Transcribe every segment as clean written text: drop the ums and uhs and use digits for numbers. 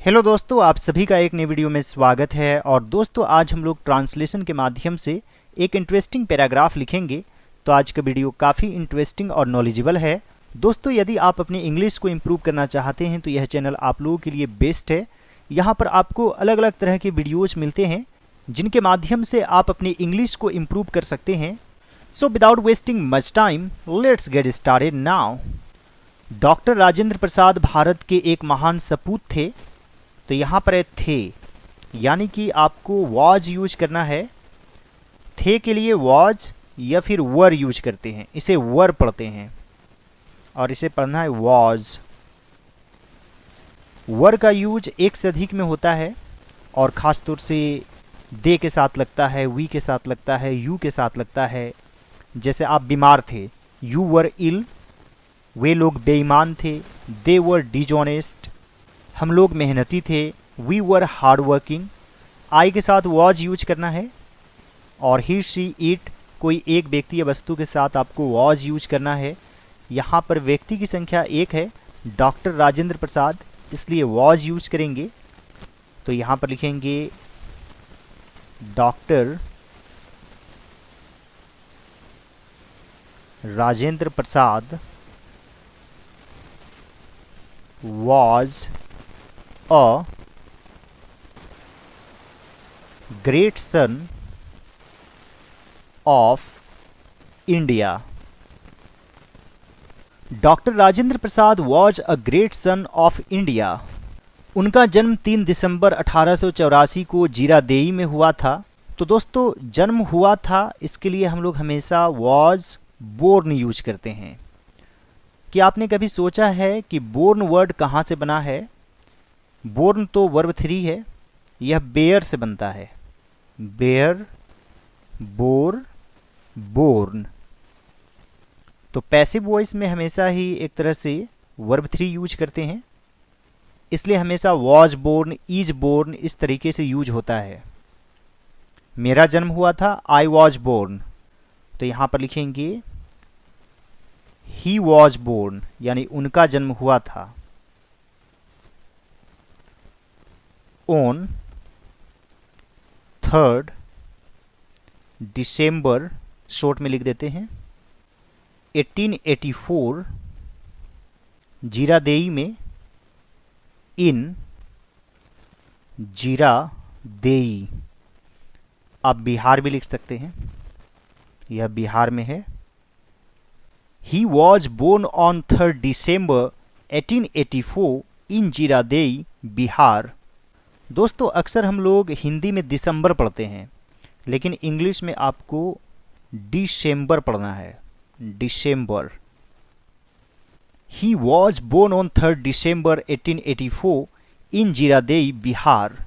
Hello दोस्तों, आप सभी का एक नई वीडियो में स्वागत है। और दोस्तों, आज हम लोग ट्रांसलेशन के माध्यम से एक इंटरेस्टिंग पैराग्राफ लिखेंगे। तो आज का वीडियो काफ़ी इंटरेस्टिंग और नॉलेजेबल है। दोस्तों, यदि आप अपनी इंग्लिश को इम्प्रूव करना चाहते हैं तो यह चैनल आप लोगों के लिए बेस्ट है। यहाँ पर आपको अलग अलग तरह के वीडियोज़ मिलते हैं जिनके माध्यम से आप अपनी इंग्लिश को इम्प्रूव कर सकते हैं। So without wasting much time, let's get started now. Doctor Rajendra Prasad Bharat के एक महान सपूत थे। तो यहाँ पर है थे, यानी कि आपको वॉज यूज करना है। थे के लिए वॉज या फिर वर यूज करते हैं, इसे वर पढ़ते हैं और इसे पढ़ना है वॉज। वर का यूज एक से अधिक में होता है और ख़ास तौर से दे के साथ लगता है, वी के साथ लगता है, यू के साथ लगता है। जैसे आप बीमार थे, यू वर इल। वे लोग बेईमान थे, दे वर डिजॉनेस्ट। हम लोग मेहनती थे, वी वर हार्ड वर्किंग। आई के साथ वॉज यूज करना है। और ही शी इट, कोई एक व्यक्ति या वस्तु के साथ आपको वॉज यूज करना है। यहाँ पर व्यक्ति की संख्या एक है, डॉक्टर राजेंद्र प्रसाद, इसलिए वॉज यूज करेंगे। तो यहाँ पर लिखेंगे doctor Rajendra Prasad was a great son of India. Doctor Rajendra Prasad was a great son of India. उनका जन्म 3 दिसंबर 1884 को जीरादेई में हुआ था। तो दोस्तों, जन्म हुआ था, इसके लिए हम लोग हमेशा वॉज बोर्न यूज करते हैं। कि आपने कभी सोचा है कि बोर्न वर्ड कहाँ से बना है? बोर्न तो वर्ब 3 है, यह बेयर से बनता है। Bear, bore, born. तो पैसिव वॉइस में हमेशा ही एक तरह से वर्ब 3 यूज करते हैं, इसलिए हमेशा वॉज बोर्न, इज बोर्न इस तरीके से यूज होता है। मेरा जन्म हुआ था, आई वॉज बोर्न। तो यहाँ पर लिखेंगे ही वॉज बोर्न, यानी उनका जन्म हुआ था। On 3rd दिसंबर, शॉर्ट में लिख देते हैं, 1884 जीरादेई में, इन जीरादेई। आप बिहार भी लिख सकते हैं, यह बिहार में है। He was born on 3rd December 1884 in Ziradei, Bihar. दोस्तों, अक्सर हम लोग हिंदी में दिसंबर पढ़ते हैं, लेकिन इंग्लिश में आपको डिसेंबर पढ़ना है, December. He was born on 3rd December 1884 in Ziradei, Bihar.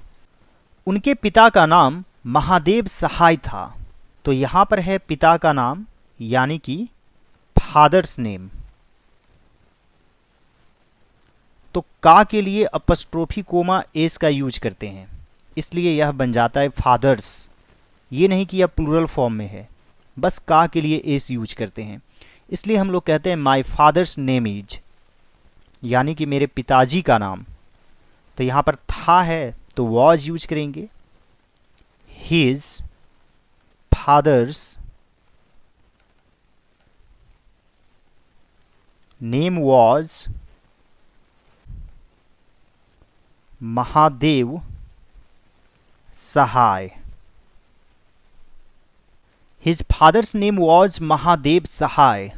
उनके पिता का नाम महादेव सहाय था। तो यहाँ पर है पिता का नाम, यानी कि फादर्स नेम। तो का के लिए अपस्ट्रोफी कोमा एस का यूज करते हैं, इसलिए यह बन जाता है फादर्स। ये नहीं कि यह प्लूरल फॉर्म में है, बस का के लिए एस यूज करते हैं, इसलिए हम लोग कहते हैं माई फादर्स नेम इज, यानी कि मेरे पिताजी का नाम। तो यहाँ पर था है तो वॉज यूज करेंगे। His father's name was Mahadev Sahay. His father's name was Mahadev Sahay.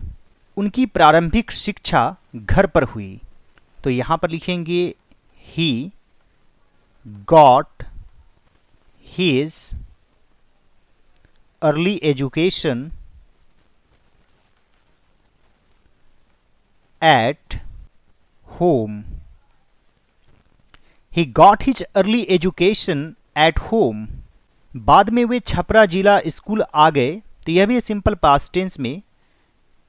उनकी प्रारंभिक शिक्षा घर पर हुई। तो यहाँ पर लिखेंगे he got his early education at home. He got his early education at home. बाद में वे छपरा जिला स्कूल आ गए। तो यह भी सिंपल पास्ट टेंस में,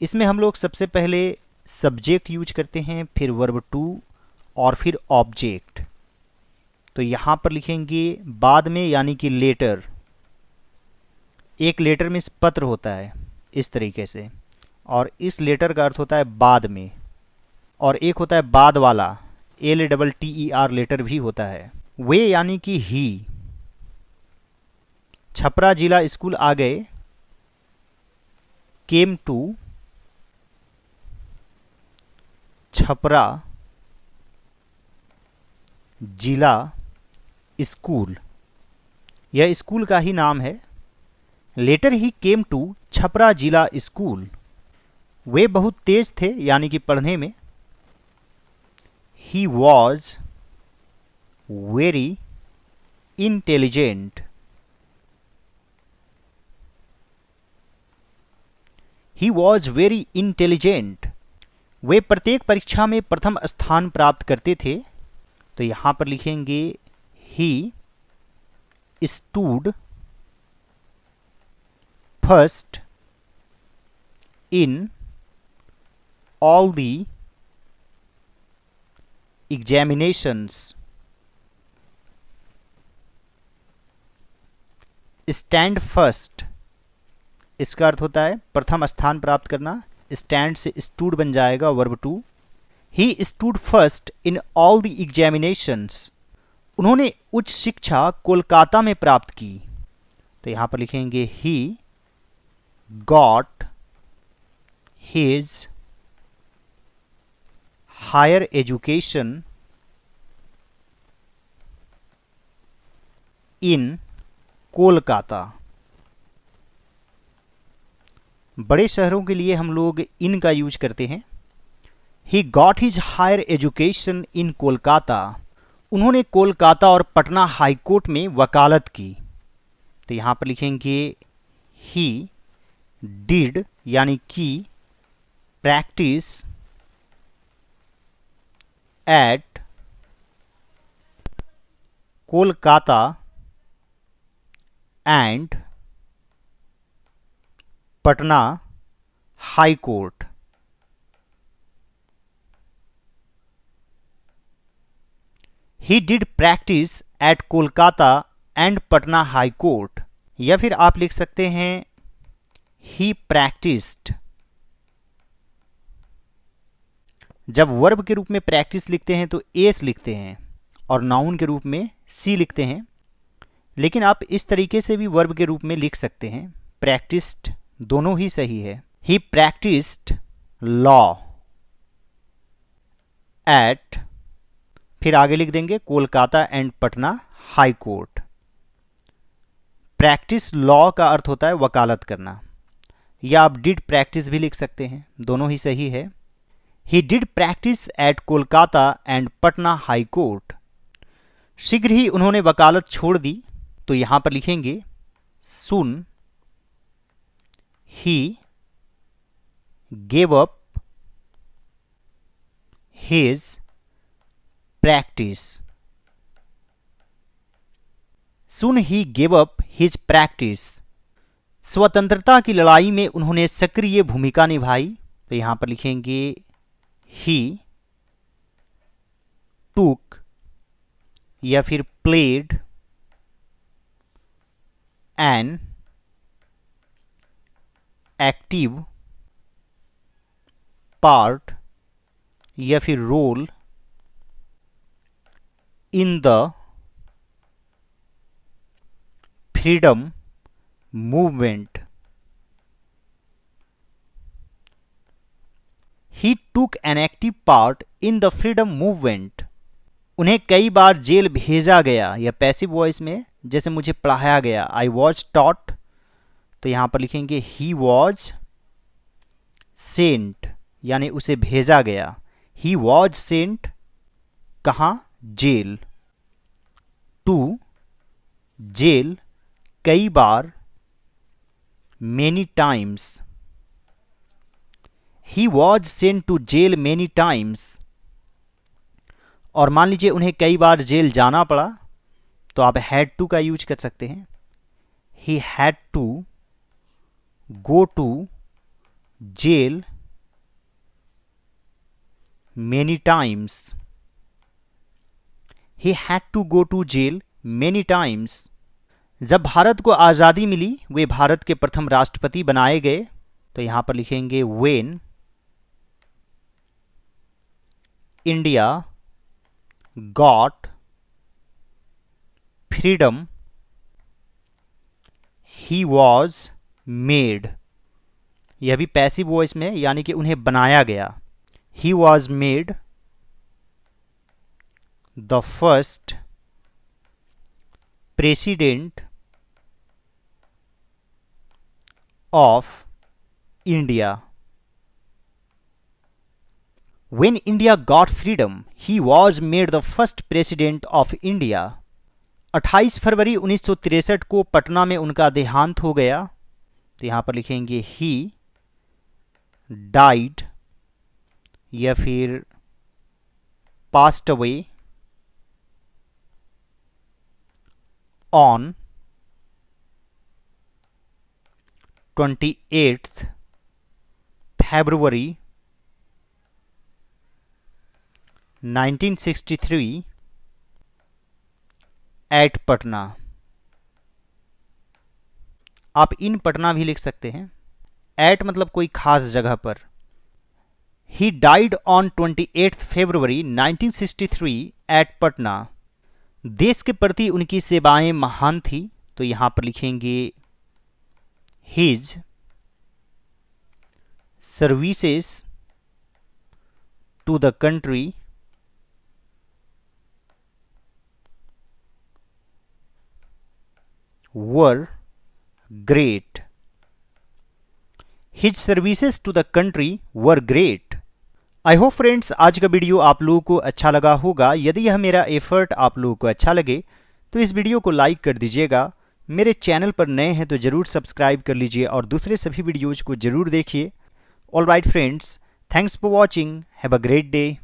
इसमें हम लोग सबसे पहले सब्जेक्ट यूज करते हैं, फिर वर्ब टू और फिर ऑब्जेक्ट। तो यहाँ पर लिखेंगे बाद में, यानी कि लेटर। एक लेटर में पत्र होता है इस तरीके से, और इस लेटर का अर्थ होता है बाद में। और एक होता है बाद वाला, LATTER लेटर भी होता है। वे यानी कि ही छपरा जिला स्कूल आ गए, केम टू छपरा जिला स्कूल, यह स्कूल का ही नाम है। Later he came to Chapra जिला स्कूल, वे बहुत तेज थे यानी कि पढ़ने में। He was very intelligent, he was very intelligent, वे प्रत्येक परीक्षा में प्रथम स्थान प्राप्त करते थे। तो यहां पर लिखेंगे ही stood first in all the examinations. Stand first, इसका अर्थ होता है प्रथम स्थान प्राप्त करना। स्टैंड से स्टूड बन जाएगा verb two. He stood first in all the examinations, उन्होंने उच्च शिक्षा कोलकाता में प्राप्त की। तो यहां पर लिखेंगे he got his higher education in Kolkata. बड़े शहरों के लिए हम लोग इन का यूज करते हैं। He got his higher education in Kolkata, उन्होंने कोलकाता और पटना हाई कोर्ट में वकालत की। तो यहां पर लिखेंगे ही डिड यानी कि practice eight Kolkata and Patna high court. He did practice eight Kolkata and Patna high court, या फिर आप लिख सकते हैं ही प्रैक्टिस्ड। जब वर्ब के रूप में प्रैक्टिस लिखते हैं तो एस लिखते हैं और नाउन के रूप में सी लिखते हैं, लेकिन आप इस तरीके से भी वर्ब के रूप में लिख सकते हैं। प्रैक्टिस्ड दोनों ही सही है। ही प्रैक्टिस्ड लॉ एट, फिर आगे लिख देंगे Kolkata and Patna high court. Practice law का अर्थ होता है वकालत करना, या आप डिड प्रैक्टिस भी लिख सकते हैं, दोनों ही सही है। He did practice eight Kolkata and Patna high court, शीघ्र ही उन्होंने वकालत छोड़ दी। तो यहां पर लिखेंगे सुन ही gave up his practice, soon he gave up his practice, स्वतंत्रता की लड़ाई में उन्होंने सक्रिय भूमिका निभाई। तो यहां पर लिखेंगे he took या फिर played an एक्टिव पार्ट या फिर role in the freedom movement. He took an active part in the freedom movement, उन्हें कई बार जेल भेजा गया, या पैसिव वॉइस में जैसे मुझे पढ़ाया गया, आई वॉज टॉट। तो यहां पर लिखेंगे ही वॉज सेंट, यानी उसे भेजा गया। ही वॉज सेंट कहां? जेल। टू जेल कई बार, many times. He was sent to jail many times. और मान लीजिए उन्हें कई बार जेल जाना पड़ा, तो आप हैड टू का यूज कर सकते हैं। He had to go to jail many times, he had to go to jail many times। जब भारत को आज़ादी मिली वे भारत के प्रथम राष्ट्रपति बनाए गए। तो यहां पर लिखेंगे when India got freedom he was made, यह भी पैसिव वॉइस में, यानी कि उन्हें बनाया गया। He was made the first president of India. When India got freedom, he was made the first president of India. 28 February 1963 को पटना में उनका देहांत हो गया। तो यहां पर लिखेंगे he died या फिर passed away on 28th February 1963 at Patna. आप इन पटना भी लिख सकते हैं। एट मतलब कोई खास जगह पर। He died on 28 February 1963 at Patna. देश के प्रति उनकी सेवाएं महान थी, तो यहां पर लिखेंगे his services to the country were great. His services to the country were great. I hope friends आज का वीडियो आप लोगों को अच्छा लगा होगा। यदि यह मेरा एफर्ट आप लोगों को अच्छा लगे तो इस वीडियो को लाइक कर दीजिएगा। मेरे चैनल पर नए हैं तो ज़रूर सब्सक्राइब कर लीजिए और दूसरे सभी वीडियोज़ को ज़रूर देखिए। All right friends, thanks for watching, have a great day.